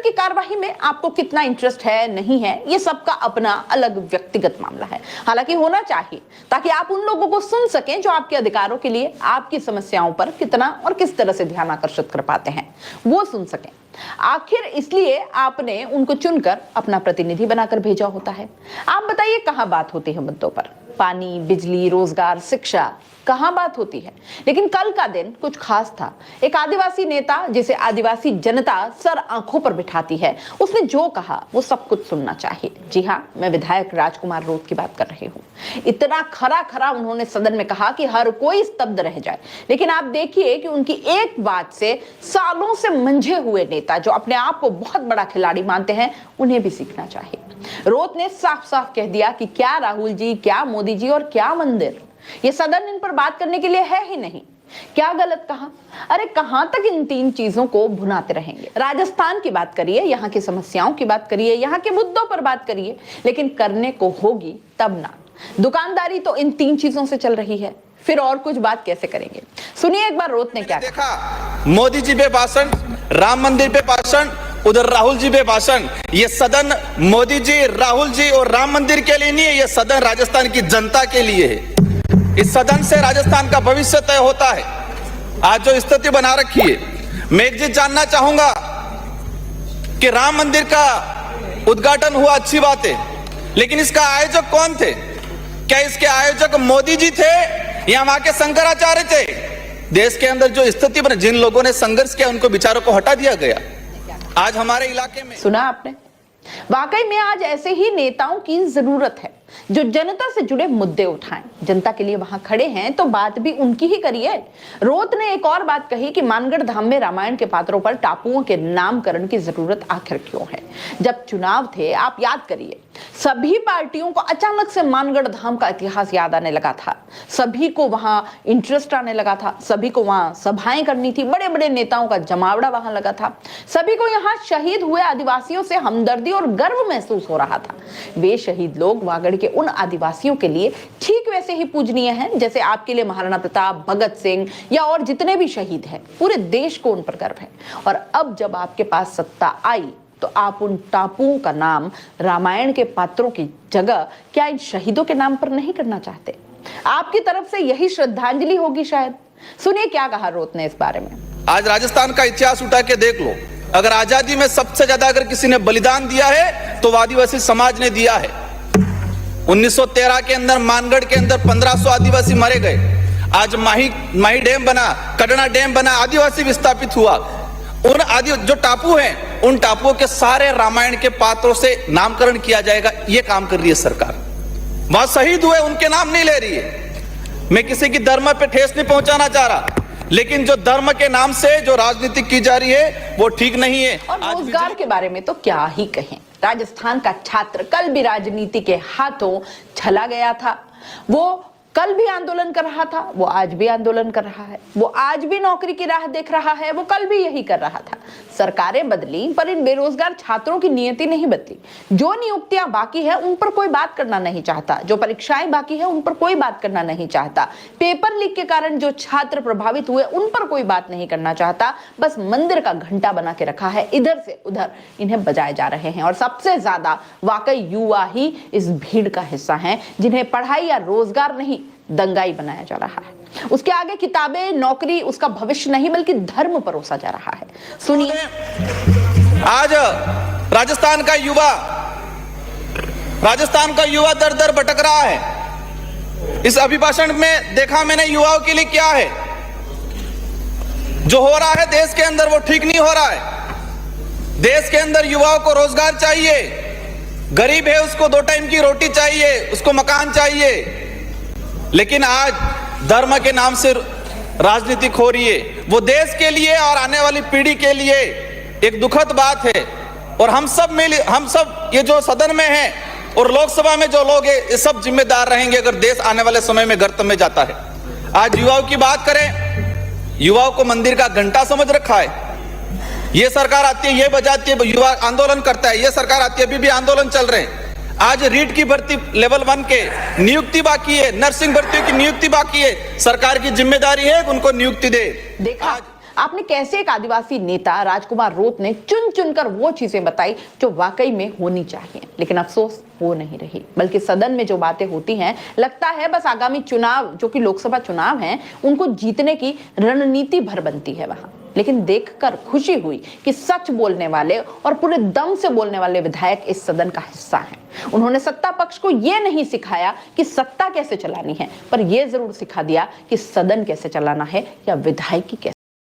की कार्यवाही में आपको कितना इंटरेस्ट है नहीं है, ये सबका अपना अलग व्यक्तिगत मामला है। हालांकि होना चाहिए ताकि आप उन लोगों को सुन सकें जो आपके अधिकारों के लिए, आपकी समस्याओं पर कितना और किस तरह से ध्यान आकर्षित कर पाते हैं, वो सुन सकें। आखिर इसलिए आपने उनको चुनकर अपना प्रतिनिधि बनाकर भेजा होता है। आप बताइए कहां बात होती है मुद्दों पर? पानी, बिजली, रोजगार, शिक्षा, कहां बात होती है? लेकिन कल का दिन कुछ खास था। एक आदिवासी नेता जिसे आदिवासी जनता सर आंखों पर बिठाती है, उसने जो कहा वो सब कुछ सुनना चाहिए। जी हाँ, मैं विधायक राजकुमार रोत की बात कर रही हूँ। इतना खरा खरा उन्होंने सदन में कहा कि हर कोई स्तब्ध रह जाए। लेकिन आप देखिए कि उनकी एक बात से सालों से मंझे हुए नेता जो अपने आप को बहुत बड़ा खिलाड़ी मानते हैं, उन्हें भी सीखना चाहिए। रोत ने साफ साफ कह दिया कि क्या राहुल जी, क्या मोदी जी और क्या मंदिर, ये सदन इन पर बात करने के लिए है ही नहीं। क्या गलत कहा? अरे कहां तक इन तीन चीजों को भुनाते रहेंगे? राजस्थान की बात करिए, यहाँ की समस्याओं की बात करिए, यहाँ के मुद्दों पर बात करिए, लेकिन करने को होगी तब ना। दुकानदारी तो इन तीन चीजों से चल रही है, फिर और कुछ बात कैसे करेंगे? सुनिए एक बार रोत ने क्या देखा। मोदी जी पे भाषण, राम मंदिर पे भाषण, उधर राहुल जी पे भाषण। ये सदन मोदी जी, राहुल जी और राम मंदिर के लिए नहीं है, ये सदन राजस्थान की जनता के लिए है। इस सदन से राजस्थान का भविष्य तय होता है। आज जो स्थिति बना रखी है, मैं एक चीज जानना चाहूंगा कि राम मंदिर का उद्घाटन हुआ, अच्छी बात है, लेकिन इसका आयोजक कौन थे? क्या इसके आयोजक मोदी जी थे या वहां के शंकराचार्य थे? देश के अंदर जो स्थिति बनी, जिन लोगों ने संघर्ष किया, उनको बेचारों को हटा दिया गया। आज हमारे इलाके में सुना आपने? वाकई में आज ऐसे ही नेताओं की जरूरत है जो जनता से जुड़े मुद्दे उठाएं, जनता के लिए वहां खड़े हैं तो बात भी उनकी ही करिए। रोत ने एक और बात कही कि मानगढ़ धाम में रामायण के पात्रों पर टापुओं के नामकरण की जरूरत आखिर क्यों है? जब चुनाव थे, आप याद करिए, सभी पार्टियों को अचानक से मानगढ़ धाम का इतिहास याद आने लगा था, सभी को वहां इंटरेस्ट आने लगा था, सभी को वहां सभाएं करनी थी, बड़े बड़े नेताओं का जमावड़ा वहां लगा था, सभी को यहाँ शहीद हुए आदिवासियों से हमदर्दी और गर्व महसूस हो रहा था। वे शहीद लोग वागड़ के उन आदिवासियों के लिए ठीक वैसे ही पूजनीय हैं जैसे आपके लिए महाराणा प्रताप, भगत सिंह या और जितने भी शहीद हैं। पूरे देश को उन पर गर्व है। और अब जब आपके पास सत्ता आई तो आप उन टापुओं का नाम रामायण के पात्रों की जगह क्या इन शहीदों के नाम पर नहीं करना चाहते? आपकी तरफ से यही श्रद्धांजलि होगी शायद। सुनिए क्या कहा रोत ने इस बारे में। आज राजस्थान का इतिहास उठा के देख लो, अगर आजादी में सबसे ज्यादा अगर किसी ने बलिदान दिया है तो आदिवासी समाज ने दिया है। 1913 के अंदर मानगढ़ के अंदर 1500 आदिवासी मारे गए। आज माही डैम बना, कडना डैम बना, आदिवासी विस्थापित हुआ। उन जो टापू हैं, उन टापुओं के सारे रामायण के पात्रों से नामकरण किया जाएगा। ये काम कर रही है सरकार। वहां शहीद हुए उनके नाम नहीं ले रही है। मैं किसी की धर्म पे ठेस नहीं पहुंचाना चाह रहा, लेकिन जो धर्म के नाम से जो राजनीति की जा रही है वो ठीक नहीं है। और रोजगार के बारे में तो क्या ही कहें। राजस्थान का छात्र कल भी राजनीति के हाथों चला गया था। वो कल भी आंदोलन कर रहा था, वो आज भी आंदोलन कर रहा है, वो आज भी नौकरी की राह देख रहा है, वो कल भी यही कर रहा था। सरकारें बदली पर इन बेरोजगार छात्रों की नियति नहीं बदली। जो नियुक्तियां बाकी है उन पर कोई बात करना नहीं चाहता, जो परीक्षाएं बाकी है उन पर कोई बात करना नहीं चाहता, पेपर लीक के कारण जो छात्र प्रभावित हुए उन पर कोई बात नहीं करना चाहता। बस मंदिर का घंटा बना के रखा है, इधर से उधर इन्हें बजाए जा रहे हैं। और सबसे ज्यादा वाकई युवा ही इस भीड़ का हिस्सा है, जिन्हें पढ़ाई या रोजगार नहीं, दंगाई बनाया जा रहा है। उसके आगे किताबें, नौकरी उसका भविष्य नहीं बल्कि धर्म परोसा जा रहा है। सुनिए, आज राजस्थान का युवा दर दर भटक रहा है। इस अभिभाषण में देखा मैंने युवाओं के लिए क्या है। जो हो रहा है देश के अंदर वो ठीक नहीं हो रहा है। देश के अंदर युवाओं को रोजगार चाहिए, गरीब है उसको 2 टाइम की रोटी चाहिए, उसको मकान चाहिए। लेकिन आज धर्म के नाम से राजनीति हो रही है। वो देश के लिए और आने वाली पीढ़ी के लिए एक दुखद बात है। और हम सब ये जो सदन में हैं और लोकसभा में जो लोग हैं, ये सब जिम्मेदार रहेंगे अगर देश आने वाले समय में गर्त में जाता है। आज युवाओं की बात करें, युवाओं को मंदिर का घंटा समझ रखा है। ये सरकार आती है, ये बजाती है, युवा आंदोलन करता है। ये सरकार आती है, अभी भी आंदोलन चल रहे हैं। आज रीट की भर्ती लेवल 1 के नियुक्ति बाकी है, नर्सिंग भर्तियों की नियुक्ति बाकी है। सरकार की जिम्मेदारी है कि उनको नियुक्ति दे। देखा आपने कैसे एक आदिवासी नेता राजकुमार रोत ने चुन चुनकर वो चीजें बताई जो वाकई में होनी चाहिए, लेकिन अफसोस हो नहीं रही। बल्कि सदन में जो बातें होती हैं, लगता है बस आगामी चुनाव जो कि लोकसभा चुनाव हैं, उनको जीतने की रणनीति भर बनती है वहां। लेकिन देखकर खुशी हुई कि सच बोलने वाले और पूरे दम से बोलने वाले विधायक इस सदन का हिस्सा हैं। उन्होंने सत्ता पक्ष को यह नहीं सिखाया कि सत्ता कैसे चलानी है, पर यह जरूर सिखा दिया कि सदन कैसे चलाना है या विधायकी कैसे